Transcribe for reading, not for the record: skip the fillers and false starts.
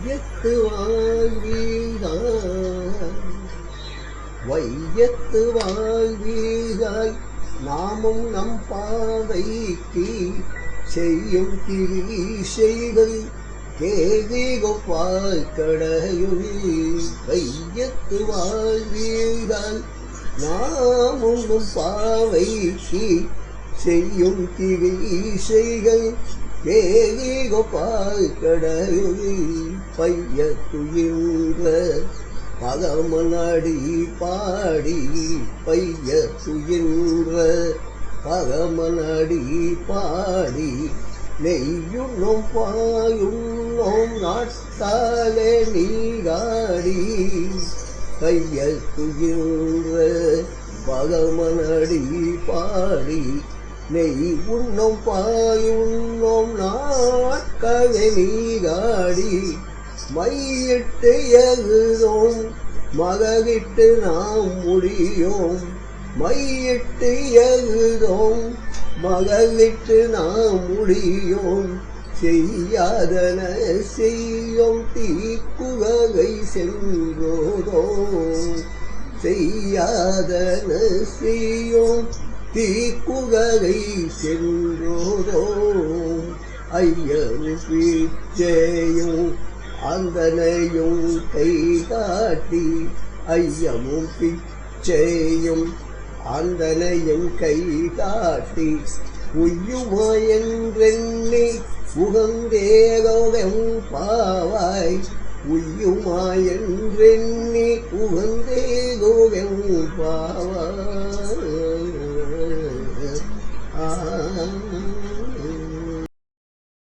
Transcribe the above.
வையத்து வாழ்வீராய் வையத்து வாழ்வீராய் நாமும் நம் பாவைக்கு செய்யும் கிரீசைகள் கேதிகொப்பாய் கடையுள் வையத்து வாழ்வீராய் நாமும் நம் பாவைக்கு செய்யும் கிரீசைகள் கேதிகொப்பாய் கடையுள் பையத்துயின்ற பகமனடி பாடி பையத்துயின்ற பகமனடி பாடி நெய்யுண்ணும் பாயுண்ணும் நாட்டாலே நீராடி கையத்துயின்ற பகமனடி பாடி நெய் உண்ணும் பாயுண்ணும் நாட்களே நீராடி மையிட்டு எழுதோம் மகவிட்டு நாம் முடியோம் மையிட்டு எழுதோம் மகவிட்டு நாம் முடியோம் செய்யாதன செய்யோம் தீக்குகை சென்றோதோம் செய்யாதன செய்யோம் தீக்குகை சென்றோதோம் ஐயம் பிச்சையும் அந்தனையும் கை காட்டி ஐயமும் பிச்சையும் அந்தனையும் கை காட்டி உய்யுமா என்றெண்ணி உகந்தேகோகம் பாவாய் உய்யுமா என்றெண்ணி உகந்தேகோகம் பாவாய்.